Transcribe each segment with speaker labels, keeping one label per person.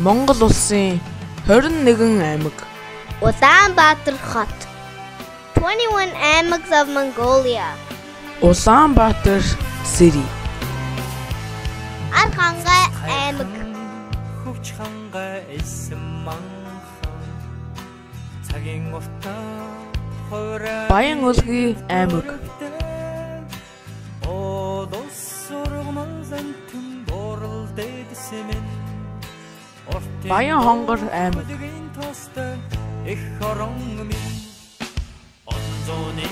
Speaker 1: Монгол улсын 21 аймаг.
Speaker 2: Ulaanbaatar хот. 21 аймагs of Mongolia.
Speaker 1: Улаанбаатар city.
Speaker 2: Архангай аймаг.
Speaker 3: Хөвч хангай эсэм манхан цагийн уртаа хойроо
Speaker 1: Баян өлгий аймаг.
Speaker 3: Одос сургамалсан түн борол дэдсэмэн
Speaker 1: Баян хонгор аймаг.
Speaker 3: Их хорон минь онзоны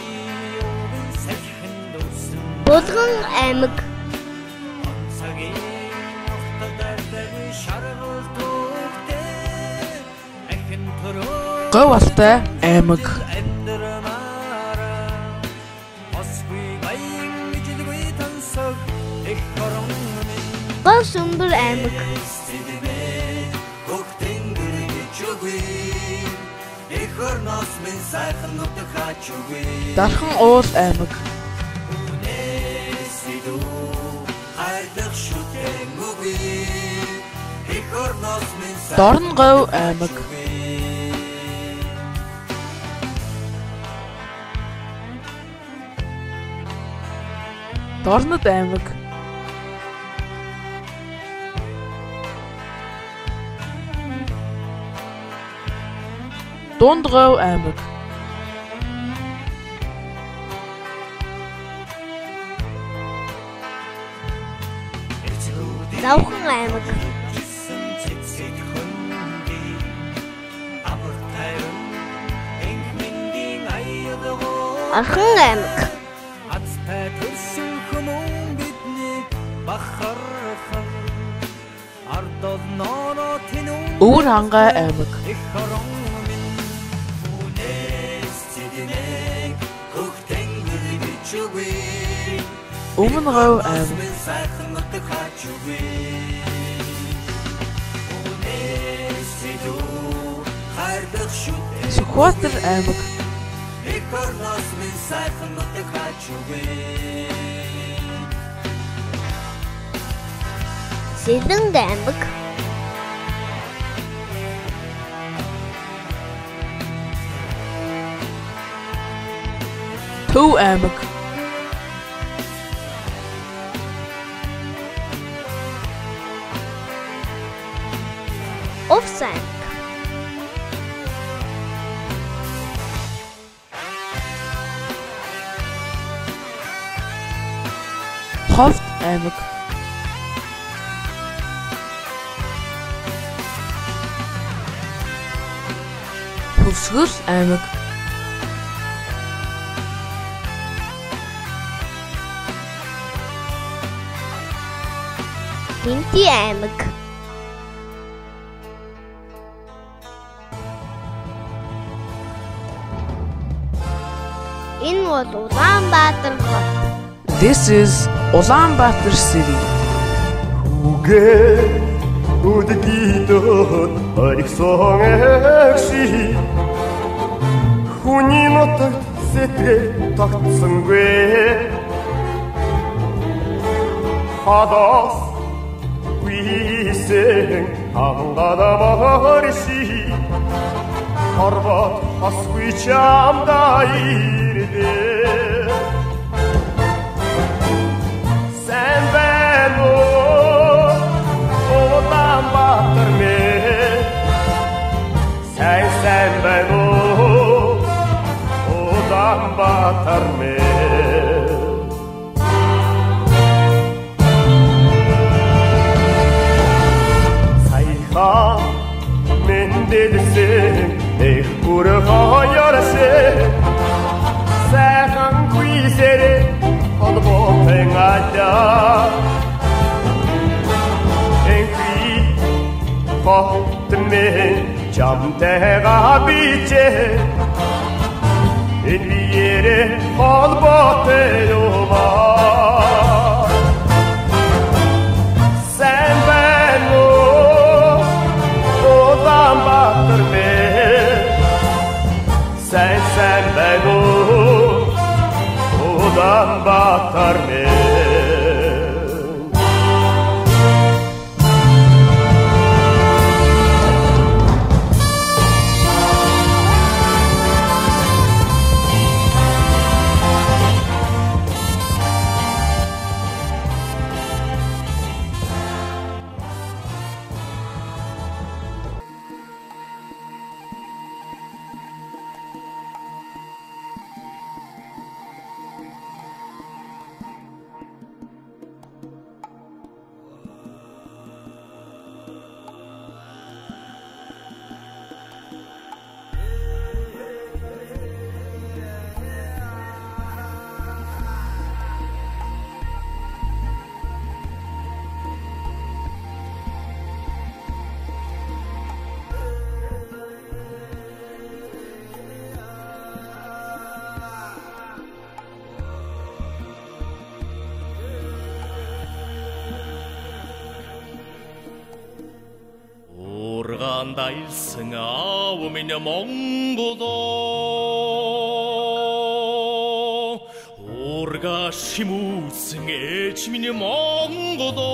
Speaker 3: юуны сахин дусан
Speaker 2: Булган аймаг.
Speaker 3: цагийн уртаа дээр шаргал төгтөө ахин төрөө
Speaker 1: Говь алтай аймаг.
Speaker 2: Гол сүмбэр аймаг.
Speaker 1: Дархан уул аймаг. Дорн говь аймаг. Дорнод аймаг. Дунд говь аймаг.
Speaker 2: Завхан аймаг. Архан аймаг.
Speaker 1: Өвөр хангай аймаг. Өмнө говь аймаг. Сүхбаатар аймаг.
Speaker 2: Сэлэнг аймаг.
Speaker 1: Төв аймаг.
Speaker 2: Увс аймаг.
Speaker 1: Ховт аймаг. Хөвсгөл аймаг.
Speaker 2: Бинти аймаг. Энэ бол Улаанбаатар хот.
Speaker 1: This is Ulaanbaatar city.
Speaker 4: Үгээ үдгийдод оригсон экши хүний нутагт сэтгэл тогтсонгүй хадас висэн хангаламарши хорвот хасгүй чамда ирдэ Улаанбаатар минь сайн байна уу Улаанбаатар минь сайхан мэндэлсэн их бүр хаяарсан сайхан гүйсэрэ холбоотой гадаа Хотмен жамтэйга бичээ энэ биеэрэ холбоотой юмаа сайн байна уу Улаанбаатар минь сайн байна уу Улаанбаатар минь
Speaker 3: Улаанда ирсэн аав минь Монголоо Уурга шимүүлсэн ээж минь Монголоо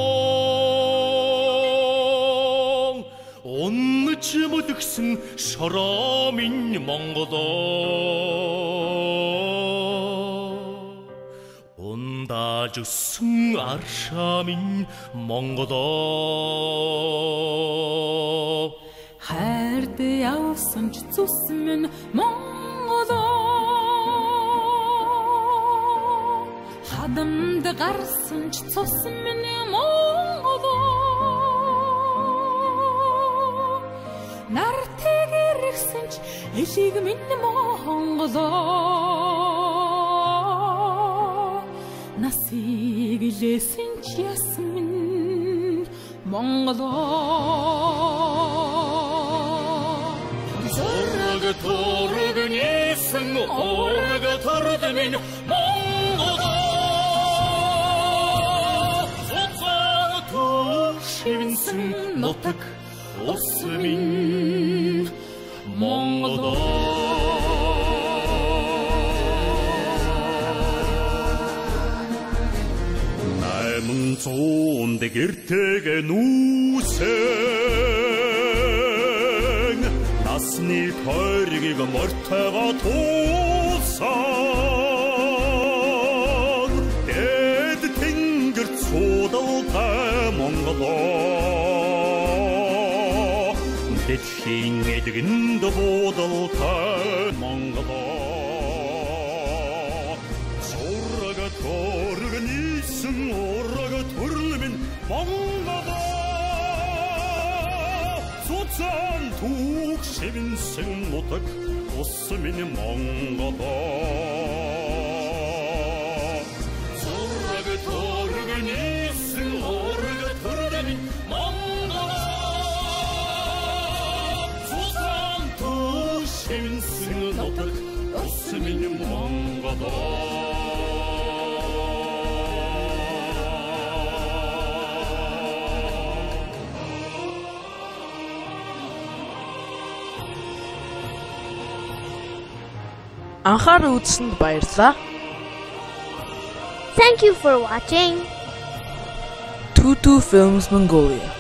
Speaker 3: Унж мөдгсөн шороо минь Монголоо Ундаж өссөн аршаа минь Монголоо
Speaker 5: Хайрд явсан ч зүс минь Монголоо Хадамд гарсан ч цус минь Монголоо Нартэйг ирсэн ч элийг минь Монголоо Насиг илээсэн ч ясмин Монголоо
Speaker 3: Зорг торг нисэн орг торд минь Монголоо Цоцор тушивсэн нутаг ус минь Монголоо Зунд гэртэйг нүүсэн насны тойргийг мортойгоо туусан дэд тэнгэр цуудалтай Монголоо дэлхийн эдгэнд буудалтай Монголоо зураг торг нисэн Монголоо цуцан түүх шивэнсэн нутаг ус минь Монголоо зураг торг нисэн орг торд минь Монголоо цуцан түүх шивэнсэн нутаг ус минь Монголоо
Speaker 1: Анхаарал үзсэнд баярлалаа.
Speaker 2: Thank you for watching.
Speaker 1: Tutu Films Mongolia.